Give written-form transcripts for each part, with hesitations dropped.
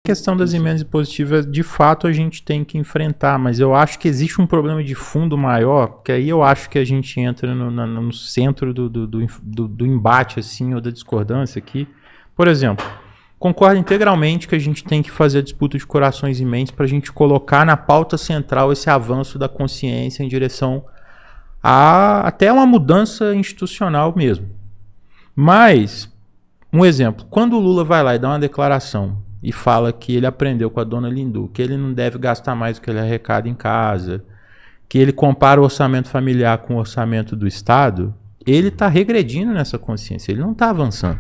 questão das emendas impositivas, de fato, a gente tem que enfrentar, mas eu acho que existe um problema de fundo maior, que aí eu acho que a gente entra no centro do embate, assim, ou da discordância aqui. Por exemplo, concordo integralmente que a gente tem que fazer a disputa de corações e mentes para a gente colocar na pauta central esse avanço da consciência em direção a até uma mudança institucional mesmo. Mas, um exemplo, quando o Lula vai lá e dá uma declaração e fala que ele aprendeu com a dona Lindu, que ele não deve gastar mais do que ele arrecada em casa, que ele compara o orçamento familiar com o orçamento do Estado, ele está regredindo nessa consciência, ele não está avançando.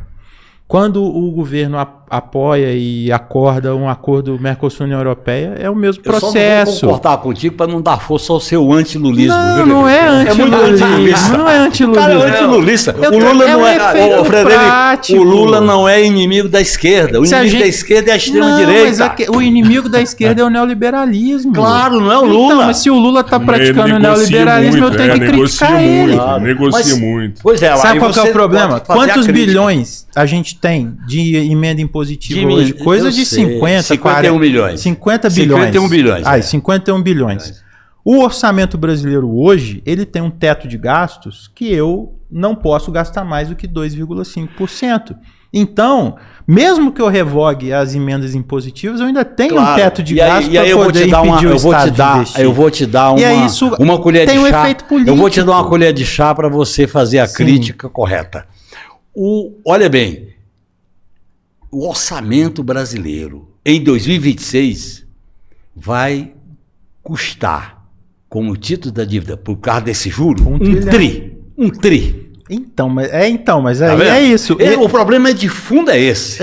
Quando o governo apoia e acorda um acordo Mercosul-União Europeia, é o mesmo processo. Eu só não vou concordar contigo para não dar força ao seu antilulismo. Não, não é antilulista. Não é antilulista. Cara, é antilulista. O Lula não é... O Frederico, o Lula não é inimigo da esquerda. O inimigo da esquerda é a extrema-direita. O inimigo da esquerda é o neoliberalismo. Claro, não é o Lula. Então, mas se o Lula está praticando o neoliberalismo, eu tenho que criticar ele. Negocia muito. Pois é. Sabe qual que é o problema? Quantos bilhões a gente tem de emenda impositiva hoje? Coisa de 50, 41 milhões. 50 bilhões. 51 bilhões. Ah, 51 bilhões. O orçamento brasileiro hoje, ele tem um teto de gastos que eu não posso gastar mais do que 2,5%. Então, mesmo que eu revogue as emendas impositivas, eu ainda tenho um teto de gastos para poder impedir o Estado de investir. Eu vou te dar uma colher de chá. Eu vou te dar uma colher de chá para você fazer a crítica correta. Olha bem, o orçamento brasileiro em 2026 vai custar, como título da dívida, por causa desse juro, um tri. Então, mas é isso. O problema de fundo é esse.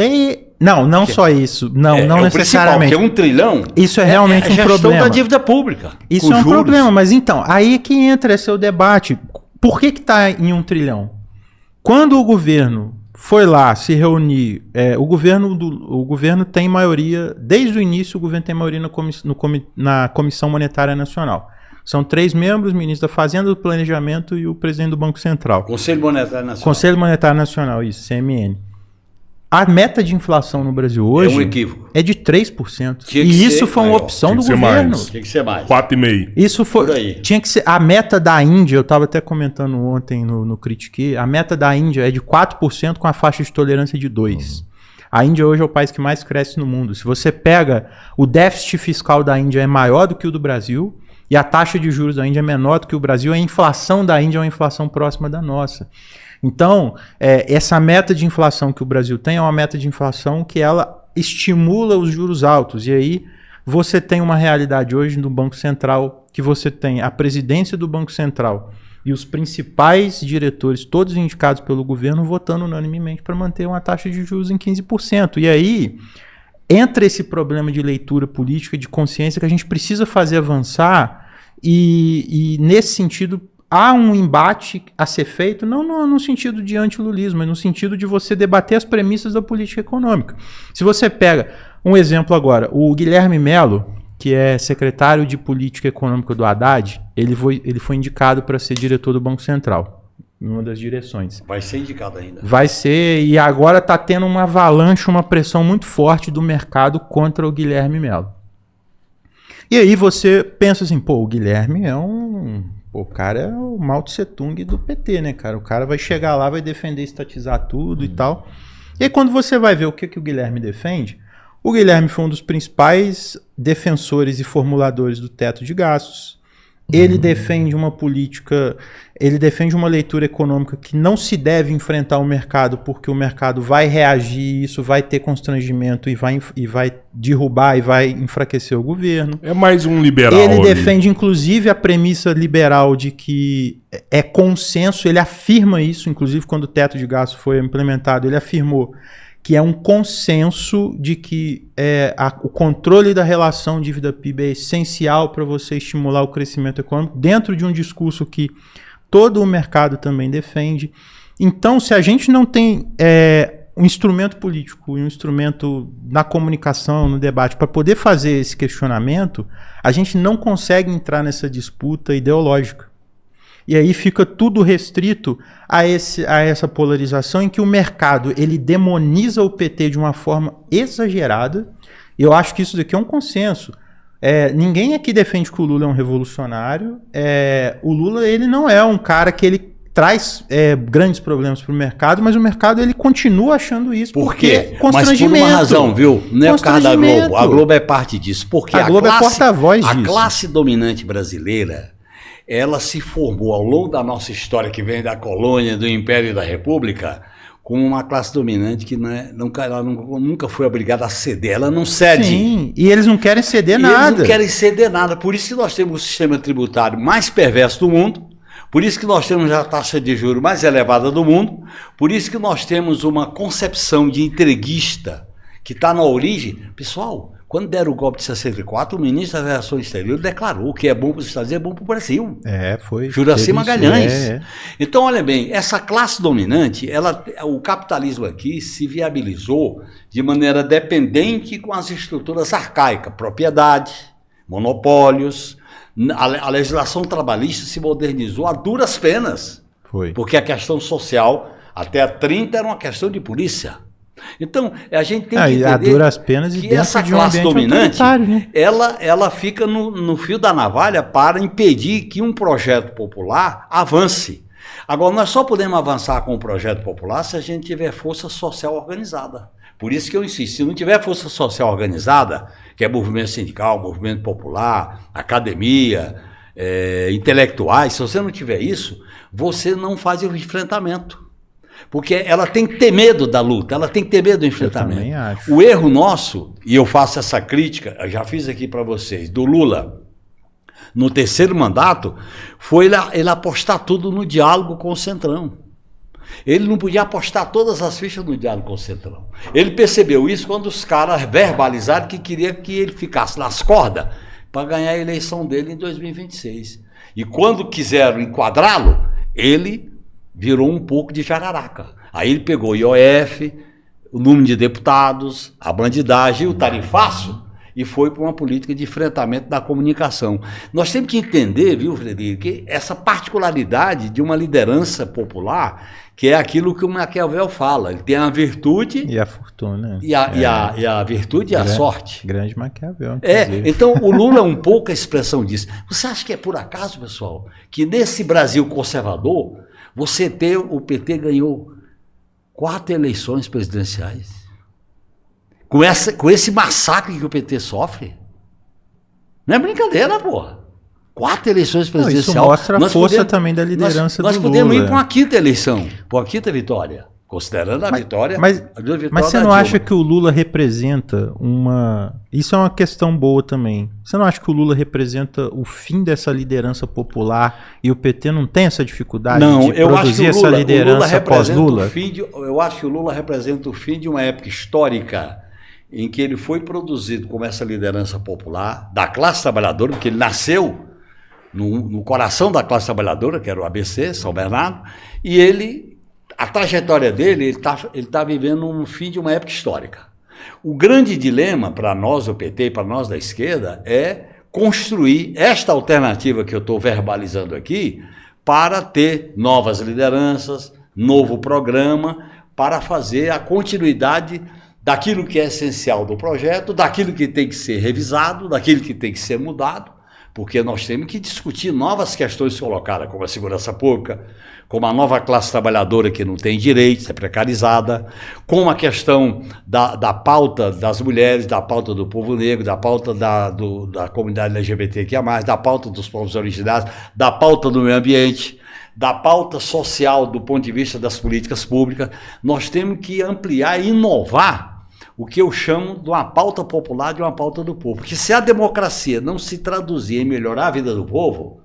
Não só isso. Não necessariamente. Porque 1 trilhão isso é realmente um problema. A gestão da dívida pública. Isso é um problema, mas então, aí é que entra esse debate. Por que está em 1 trilhão? Quando o governo foi lá se reunir, o governo tem maioria, desde o início o governo tem maioria na Comissão Monetária Nacional. São 3 membros, o ministro da Fazenda, do Planejamento e o presidente do Banco Central. Conselho Monetário Nacional. Conselho Monetário Nacional, isso, CMN. A meta de inflação no Brasil hoje é um equívoco. É de 3%. E isso foi uma opção do governo. Tinha que ser mais. 4,5%. Isso foi. Tinha que ser. A meta da Índia, eu estava até comentando ontem no Critique, a meta da Índia é de 4% com a faixa de tolerância de 2%. A Índia hoje é o país que mais cresce no mundo. Se você pega o déficit fiscal da Índia é maior do que o do Brasil e a taxa de juros da Índia é menor do que o Brasil, a inflação da Índia é uma inflação próxima da nossa. Então, essa meta de inflação que o Brasil tem é uma meta de inflação que ela estimula os juros altos. E aí você tem uma realidade hoje no Banco Central que você tem a presidência do Banco Central e os principais diretores, todos indicados pelo governo, votando unanimemente para manter uma taxa de juros em 15%. E aí entra esse problema de leitura política, de consciência que a gente precisa fazer avançar e nesse sentido há um embate a ser feito, não no sentido de antilulismo, mas no sentido de você debater as premissas da política econômica. Se você pega um exemplo agora, o Guilherme Mello, que é secretário de Política Econômica do Haddad, ele foi indicado para ser diretor do Banco Central, em uma das direções. Vai ser indicado ainda. Vai ser, e agora está tendo uma avalanche, uma pressão muito forte do mercado contra o Guilherme Mello. E aí você pensa assim, o Guilherme o cara é o Mao Tse Tung do PT, né, cara? O cara vai chegar lá, vai defender, estatizar tudo e tal. E aí quando você vai ver o que o Guilherme defende, o Guilherme foi um dos principais defensores e formuladores do teto de gastos. Ele defende uma política, ele defende uma leitura econômica que não se deve enfrentar o mercado, porque o mercado vai reagir, isso vai ter constrangimento e vai derrubar e vai enfraquecer o governo. É mais um liberal. Ele defende, inclusive, a premissa liberal de que é consenso, ele afirma isso, inclusive quando o teto de gastos foi implementado, ele afirmou que é um consenso de que o controle da relação dívida-PIB é essencial para você estimular o crescimento econômico, dentro de um discurso que todo o mercado também defende. Então, se a gente não tem um instrumento político e um instrumento na comunicação, no debate, para poder fazer esse questionamento, a gente não consegue entrar nessa disputa ideológica. E aí fica tudo restrito a essa polarização em que o mercado ele demoniza o PT de uma forma exagerada. E eu acho que isso daqui é um consenso. Ninguém aqui defende que o Lula é um revolucionário. O Lula ele não é um cara que ele traz grandes problemas para o mercado, mas o mercado ele continua achando isso. Por quê? Mas por uma razão, viu? Não é por causa da Globo. A Globo é parte disso. Porque a Globo é porta-voz disso. A classe dominante brasileira, ela se formou ao longo da nossa história, que vem da colônia, do Império e da República, como uma classe dominante que ela nunca foi obrigada a ceder. Ela não cede. Sim, e eles não querem ceder nada. Eles não querem ceder nada. Por isso que nós temos o sistema tributário mais perverso do mundo. Por isso que nós temos a taxa de juros mais elevada do mundo, por isso que nós temos uma concepção de entreguista que está na origem. Pessoal, quando deram o golpe de 64, o ministro das Relações Exteriores declarou que é bom para os Estados Unidos, é bom para o Brasil. Foi. Juraci Magalhães. Então, olha bem, essa classe dominante, o capitalismo aqui se viabilizou de maneira dependente com as estruturas arcaicas, propriedade, monopólios. A legislação trabalhista se modernizou a duras penas. Porque a questão social, até a 30, era uma questão de polícia. Então, a gente tem que entender a duras penas que essa classe dominante, né? ela fica no fio da navalha para impedir que um projeto popular avance. Agora, nós só podemos avançar com o projeto popular se a gente tiver força social organizada. Por isso que eu insisto, se não tiver força social organizada, que é movimento sindical, movimento popular, academia, intelectuais, se você não tiver isso, você não faz o enfrentamento. Porque ela tem que ter medo da luta, ela tem que ter medo do enfrentamento. Eu também acho. O erro nosso, e eu faço essa crítica, eu já fiz aqui para vocês, do Lula, no terceiro mandato, foi ele apostar tudo no diálogo com o Centrão. Ele não podia apostar todas as fichas no diálogo com o Centrão. Ele percebeu isso quando os caras verbalizaram que queria que ele ficasse nas cordas para ganhar a eleição dele em 2026. E quando quiseram enquadrá-lo, ele virou um pouco de jararaca. Aí ele pegou o IOF, o número de deputados, a bandidagem e o tarifaço e foi para uma política de enfrentamento da comunicação. Nós temos que entender, viu, Frederico, que essa particularidade de uma liderança popular, que é aquilo que o Maquiavel fala, ele tem a virtude e a fortuna. E a virtude e a sorte. Grande Maquiavel. Então o Lula é um pouco a expressão disso. Você acha que é por acaso, pessoal, que nesse Brasil conservador, o PT ganhou 4 eleições presidenciais? Com esse massacre que o PT sofre? Não é brincadeira, porra. 4 eleições presidenciais. Isso mostra a força também da liderança do Lula. Nós podemos ir para uma 5ª eleição, para uma 5ª vitória, considerando a vitória. Mas você não acha que o Lula representa uma... Isso é uma questão boa também. Você não acha que o Lula representa o fim dessa liderança popular e o PT não tem essa dificuldade de produzir essa liderança pós-Lula? Eu acho que o Lula representa o fim de uma época histórica em que ele foi produzido como essa liderança popular da classe trabalhadora, porque ele nasceu no coração da classe trabalhadora, que era o ABC, São Bernardo, e a trajetória dele, ele tá vivendo um fim de uma época histórica. O grande dilema para nós do PT e para nós da esquerda é construir esta alternativa que eu estou verbalizando aqui para ter novas lideranças, novo programa, para fazer a continuidade daquilo que é essencial do projeto, daquilo que tem que ser revisado, daquilo que tem que ser mudado, porque nós temos que discutir novas questões colocadas, como a segurança pública, como a nova classe trabalhadora que não tem direitos, é precarizada, como a questão da pauta das mulheres, da pauta do povo negro, da pauta da comunidade LGBTQIA+, da pauta dos povos originários, da pauta do meio ambiente, da pauta social do ponto de vista das políticas públicas. Nós temos que ampliar e inovar o que eu chamo de uma pauta popular, de uma pauta do povo. Porque se a democracia não se traduzir em melhorar a vida do povo,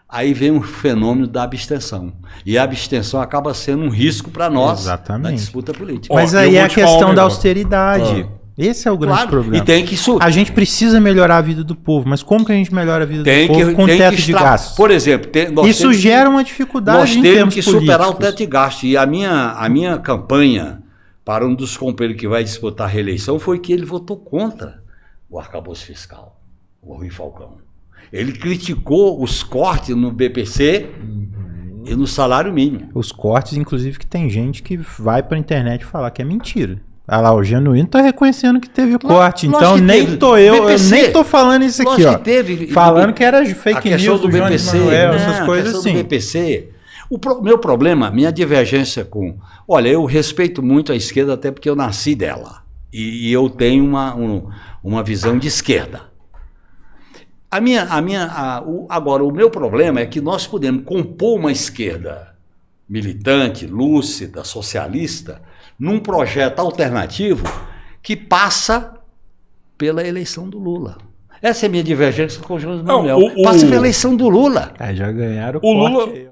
aí vem o fenômeno da abstenção. E a abstenção acaba sendo um risco para nós na disputa política. Mas aí é a questão da austeridade. Esse é o grande problema. E tem que a gente precisa melhorar a vida do povo, mas como que a gente melhora a vida do povo com teto de gastos? Por exemplo, isso gera uma dificuldade em termos políticos. Nós temos que superar o teto de gastos. E a minha campanha para um dos companheiros que vai disputar a reeleição foi que ele votou contra o arcabouço fiscal, o Rui Falcão. Ele criticou os cortes no BPC, E no salário mínimo. Os cortes, inclusive, que tem gente que vai pra internet falar que é mentira. Ah lá, o Genuíno tá reconhecendo que teve corte. Então nem teve. Eu nem tô falando isso aqui, ó. Teve, falando que era fake news do BPC, Manuel, essas coisas assim. Do BPC. Meu problema, minha divergência com... Olha, eu respeito muito a esquerda, até porque eu nasci dela. E eu tenho uma visão de esquerda. Agora, o meu problema é que nós podemos compor uma esquerda militante, lúcida, socialista, num projeto alternativo que passa pela eleição do Lula. Essa é a minha divergência com o João Manuel. Passa pela eleição do Lula. Já ganharam o Lula. corte.